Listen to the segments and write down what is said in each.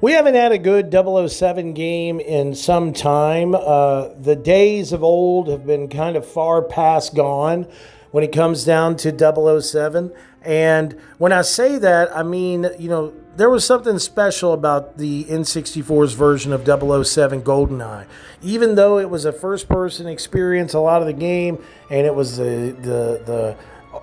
We haven't had a good 007 game in some time. The days of old have been kind of far past gone when it comes down to 007. And when I say that, I mean, there was something special about the N64's version of 007 GoldenEye. Even though it was a first-person experience, a lot of the game, and it was the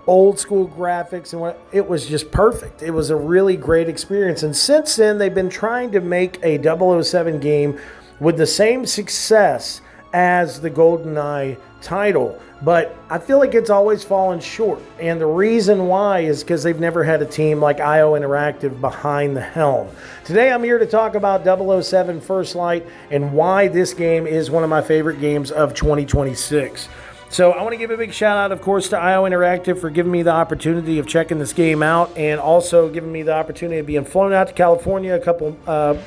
old school graphics, and it was just perfect. It was a really great experience. And since then, they've been trying to make a 007 game with the same success as the GoldenEye title. But I feel like it's always fallen short. And the reason why is because they've never had a team like IO Interactive behind the helm. Today I'm here to talk about 007 First Light and why this game is one of my favorite games of 2026. So I want to give a big shout out, of course, to IO Interactive for giving me the opportunity of checking this game out, and also giving me the opportunity of being flown out to California a couple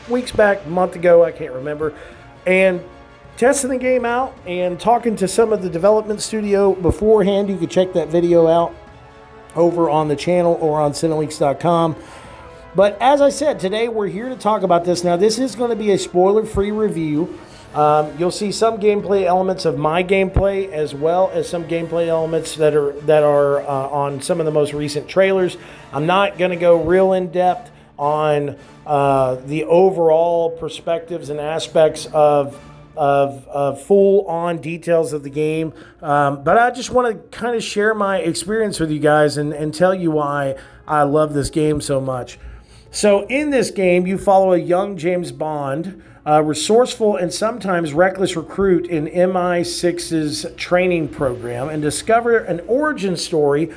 weeks back, a month ago, I can't remember, and testing the game out and talking to some of the development studio beforehand. You can check that video out over on the channel or on Cineweeks.com. But as I said, today we're here to talk about this. Now, this is going to be a spoiler-free review. You'll see some gameplay elements of my gameplay, as well as some gameplay elements that are on some of the most recent trailers. I'm not going to go real in depth on the overall perspectives and aspects of full-on details of the game, but I just want to kind of share my experience with you guys and tell you why I love this game so much. So in this game, you follow a young James Bond, resourceful and sometimes reckless recruit in MI6's training program, and discover an origin story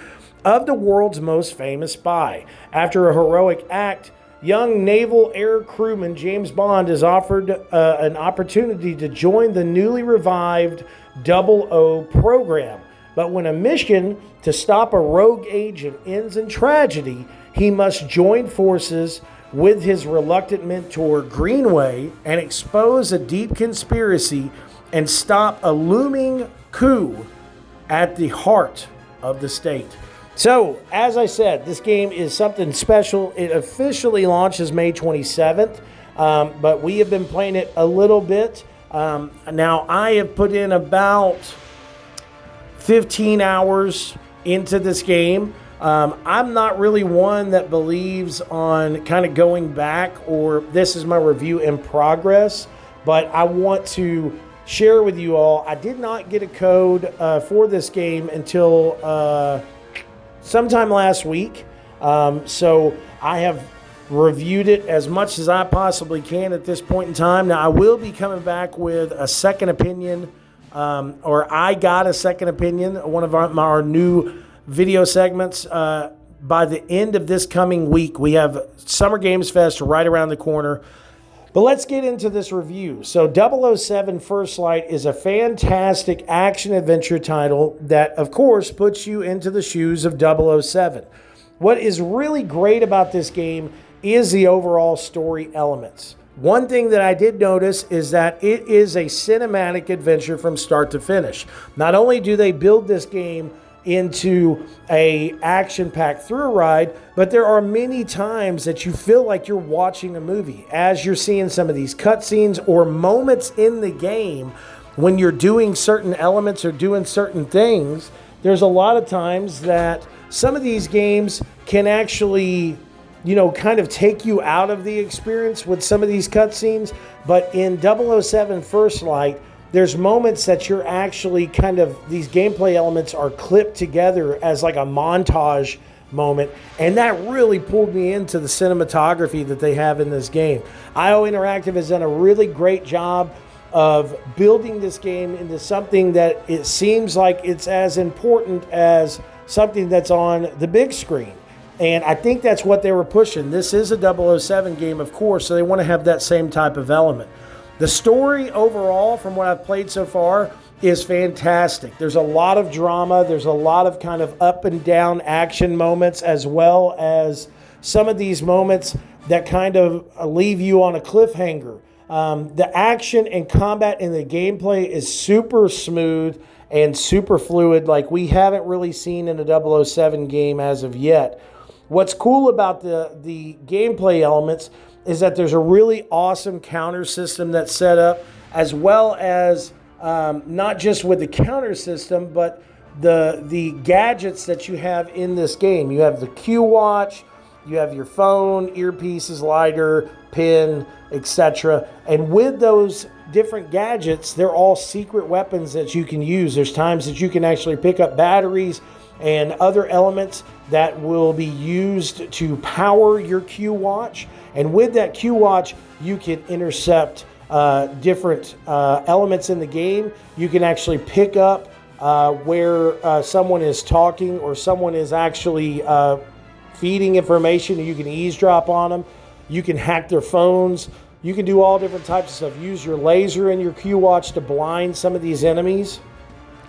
of the world's most famous spy. After a heroic act, young naval air crewman James Bond is offered an opportunity to join the newly revived 00 program. But when a mission to stop a rogue agent ends in tragedy, he must join forces with his reluctant mentor Greenway and expose a deep conspiracy and stop a looming coup at the heart of the state. So, as I said, this game is something special. It officially launches May 27th, but we have been playing it a little bit. Now, I have put in about 15 hours into this game. I'm not really one that believes on kind of going back, or this is my review in progress, but I want to share with you all. I did not get a code for this game until sometime last week. So I have reviewed it as much as I possibly can at this point in time. Now, I will be coming back with a second opinion, or I got a second opinion, one of our new video segments by the end of this coming week. We have Summer Games Fest right around the corner. But let's get into this review. So 007 First Light is a fantastic action-adventure title that, of course, puts you into the shoes of 007. What is really great about this game is the overall story elements. One thing that I did notice is that it is a cinematic adventure from start to finish. Not only do they build this game into a action-packed thrill ride, but there are many times that you feel like you're watching a movie as you're seeing some of these cutscenes or moments in the game when you're doing certain elements or doing certain things. There's a lot of times that some of these games can actually, kind of take you out of the experience with some of these cutscenes, but in 007 First Light, there's moments that you're actually these gameplay elements are clipped together as like a montage moment, and that really pulled me into the cinematography that they have in this game. IO Interactive has done a really great job of building this game into something that it seems like it's as important as something that's on the big screen. And I think that's what they were pushing. This is a 007 game, of course, so they want to have that same type of element. The story overall, from what I've played so far, is fantastic. There's a lot of drama. There's a lot of kind of up and down action moments, as well as some of these moments that kind of leave you on a cliffhanger. The action and combat in the gameplay is super smooth and super fluid, like we haven't really seen in a 007 game as of yet. What's cool about the gameplay elements is that there's a really awesome counter system that's set up, as well as not just with the counter system, but the gadgets that you have in this game. You have the Q watch, you have your phone, earpieces, lighter, pin, etc. And with those different gadgets, they're all secret weapons that you can use. There's times that you can actually pick up batteries and other elements that will be used to power your Q watch. And with that Q watch, you can intercept different elements in the game. You can actually pick up where someone is talking or someone is actually feeding information, and you can eavesdrop on them. You can hack their phones. You can do all different types of stuff. Use your laser in your Q watch to blind some of these enemies.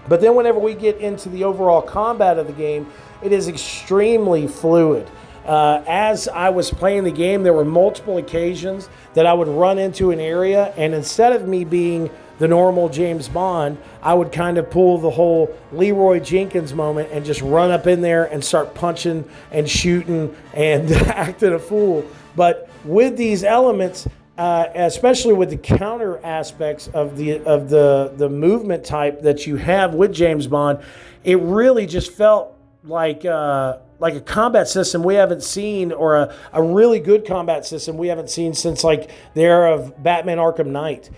But then whenever we get into the overall combat of the game, it is extremely fluid. As I was playing the game, there were multiple occasions that I would run into an area, and instead of me being the normal James Bond, I would kind of pull the whole Leroy Jenkins moment and just run up in there and start punching and shooting and acting a fool. But with these elements, especially with the counter aspects of the movement type that you have with James Bond, it really just felt like a combat system we haven't seen, or a really good combat system we haven't seen since like the era of Batman Arkham Knight.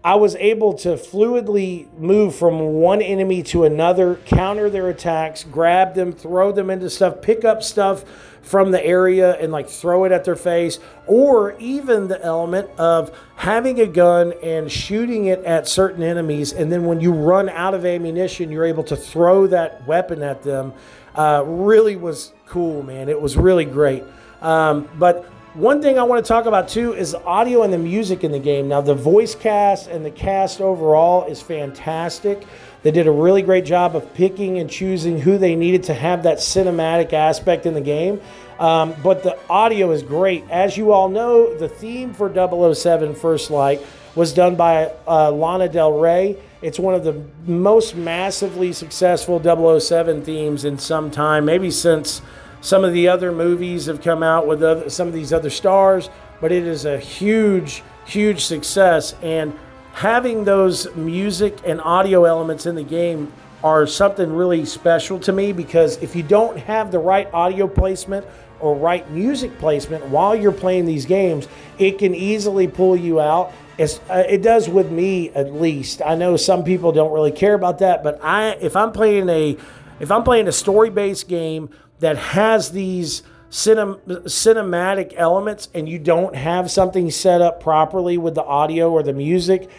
I was able to fluidly move from one enemy to another, counter their attacks, grab them, throw them into stuff, pick up stuff from the area and like throw it at their face, or even the element of having a gun and shooting it at certain enemies, and then when you run out of ammunition, you're able to throw that weapon at them. Really was cool, man. It was really great. But one thing I want to talk about too is the audio and the music in the game. Now, the voice cast and the cast overall is fantastic. They did a really great job of picking and choosing who they needed to have that cinematic aspect in the game. But the audio is great. As you all know, the theme for 007 First Light was done by Lana Del Rey. It's one of the most massively successful 007 themes in some time, maybe since some of the other movies have come out with some of these other stars, but it is a huge, huge success. And having those music and audio elements in the game are something really special to me, because if you don't have the right audio placement or right music placement while you're playing these games, it can easily pull you out. It does with me, at least. I know some people don't really care about that, but if I'm playing a story-based game that has these cinematic elements and you don't have something set up properly with the audio or the music,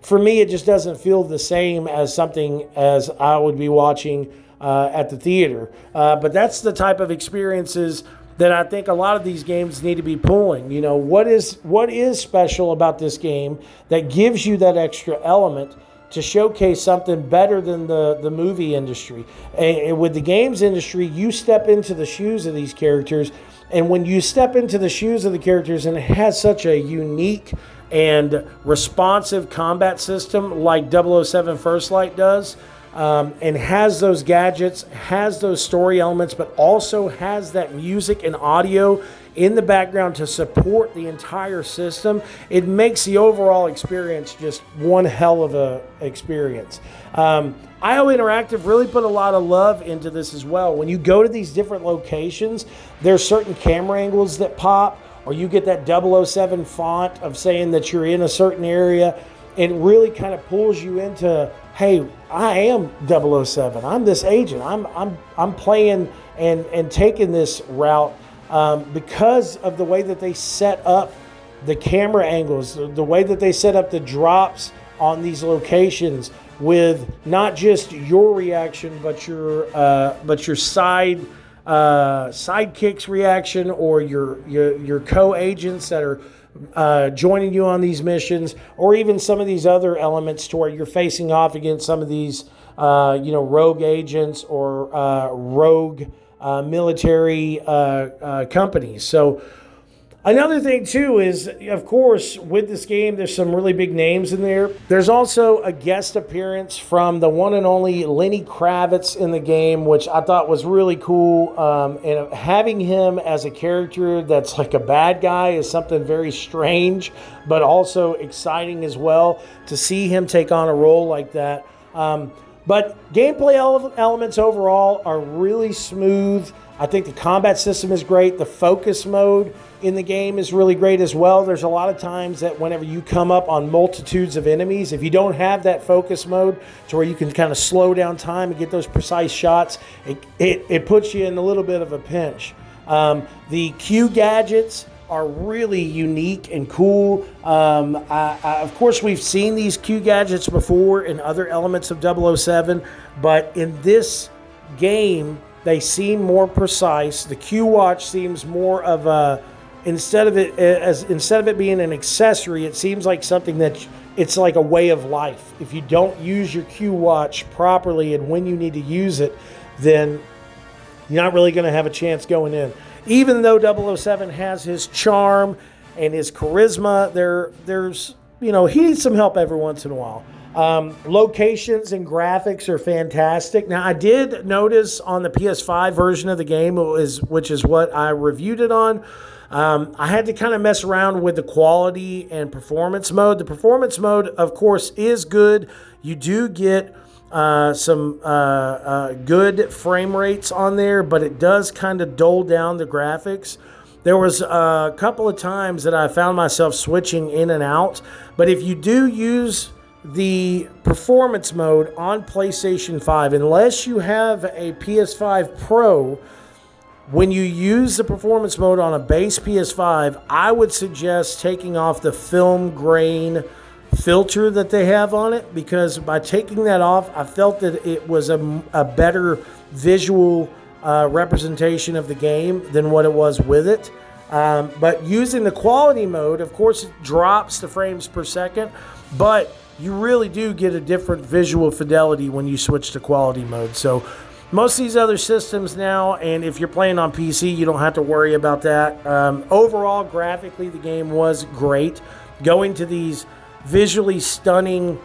for me it just doesn't feel the same as something as I would be watching at the theater. But that's the type of experiences that I think a lot of these games need to be pulling. You know, what is special about this game that gives you that extra element to showcase something better than the movie industry. And with the games industry, you step into the shoes of these characters, and when you step into the shoes of the characters and it has such a unique and responsive combat system like 007 First Light does, and has those gadgets, has those story elements, but also has that music and audio in the background to support the entire system, it makes the overall experience just one hell of a experience. IO Interactive really put a lot of love into this as well. When you go to these different locations, there's certain camera angles that pop, or you get that 007 font of saying that you're in a certain area. It really kind of pulls you into, hey, I am 007. I'm this agent. I'm playing and taking this route. Because of the way that they set up the camera angles, the way that they set up the drops on these locations, with not just your reaction, but your sidekicks reaction, or your co-agents that are joining you on these missions, or even some of these other elements to where you're facing off against some of these rogue agents or rogue military companies. So Another thing, too, is, of course, with this game, there's some really big names in there. There's also a guest appearance from the one and only Lenny Kravitz in the game, which I thought was really cool. And having him as a character that's like a bad guy is something very strange, but also exciting as well to see him take on a role like that. But gameplay elements overall are really smooth. I think the combat system is great. The focus mode in the game is really great as well. There's a lot of times that whenever you come up on multitudes of enemies, if you don't have that focus mode to where you can kind of slow down time and get those precise shots, it puts you in a little bit of a pinch. The Q gadgets are really unique and cool. Of course, we've seen these Q gadgets before in other elements of 007, but in this game, they seem more precise. The Q watch seems more of a, instead of it being an accessory, it seems like something that it's like a way of life. If you don't use your Q watch properly and when you need to use it, then you're not really going to have a chance going in. Even though 007 has his charm and his charisma, there's he needs some help every once in a while. Locations and graphics are fantastic. Now, I did notice on the PS5 version of the game, which is what I reviewed it on, I had to kind of mess around with the quality and performance mode. The performance mode, of course, is good. You do get some good frame rates on there, but it does kind of dull down the graphics. There was a couple of times that I found myself switching in and out, but if you do use the performance mode on PlayStation 5, unless you have a PS5 Pro, when you use the performance mode on a base PS5, I would suggest taking off the film grain filter that they have on it, because by taking that off, I felt that it was a better visual representation of the game than what it was with it. But using the quality mode, of course, it drops the frames per second, but you really do get a different visual fidelity when you switch to quality mode. So most of these other systems now, and if you're playing on PC, you don't have to worry about that. Overall, graphically, the game was great. Going to these visually stunning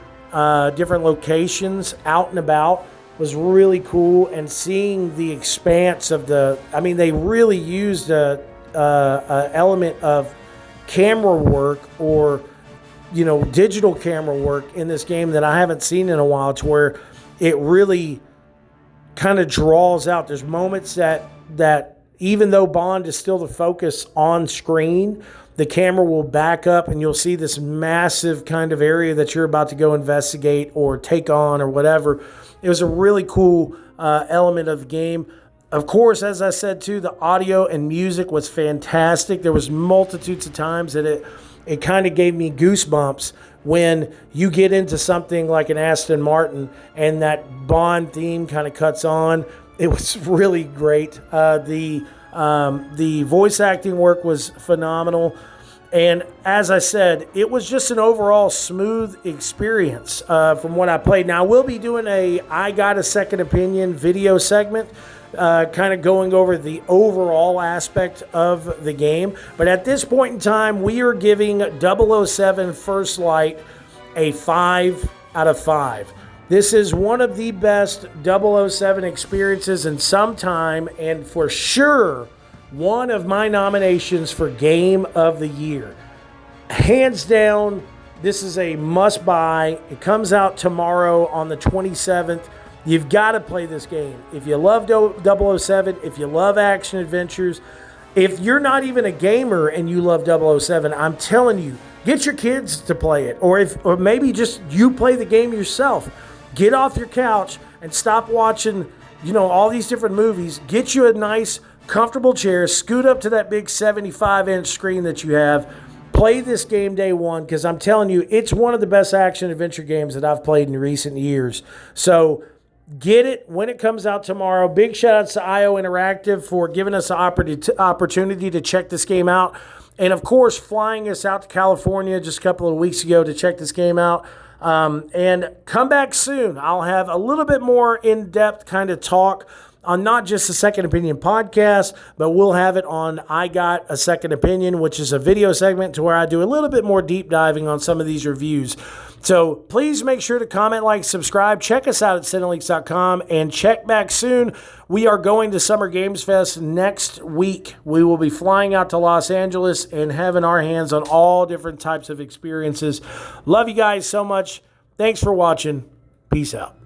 different locations out and about was really cool, and seeing the expanse of they really used a element of camera work or digital camera work in this game that I haven't seen in a while, to where it really kind of draws out. There's moments that even though Bond is still the focus on screen, the camera will back up and you'll see this massive kind of area that you're about to go investigate or take on or whatever. It was a really cool element of the game. Of course, as I said too, the audio and music was fantastic. There was multitudes of times that it kind of gave me goosebumps when you get into something like an Aston Martin and that Bond theme kind of cuts on. It was really great. The voice acting work was phenomenal. And as I said, it was just an overall smooth experience from what I played. Now, I will be doing a I Got a Second Opinion video segment, kind of going over the overall aspect of the game. But at this point in time, we are giving 007 First Light a 5 out of 5. This is one of the best 007 experiences in some time, and for sure, one of my nominations for Game of the Year. Hands down, this is a must-buy. It comes out tomorrow on the 27th. You've got to play this game. If you love 007, if you love action adventures, if you're not even a gamer and you love 007, I'm telling you, get your kids to play it. Or maybe just you play the game yourself. Get off your couch and stop watching, all these different movies. Get you a nice, comfortable chair. Scoot up to that big 75-inch screen that you have. Play this game day one, because I'm telling you, it's one of the best action adventure games that I've played in recent years. So get it when it comes out tomorrow. Big shout outs to IO Interactive for giving us the opportunity to check this game out. And of course, flying us out to California just a couple of weeks ago to check this game out. And come back soon. I'll have a little bit more in-depth kind of talk on not just the Second Opinion podcast, but we'll have it on I Got a Second Opinion, which is a video segment to where I do a little bit more deep diving on some of these reviews. So please make sure to comment, like, subscribe. Check us out at cineleaks.com and check back soon. We are going to Summer Games Fest next week. We will be flying out to Los Angeles and having our hands on all different types of experiences. Love you guys so much. Thanks for watching. Peace out.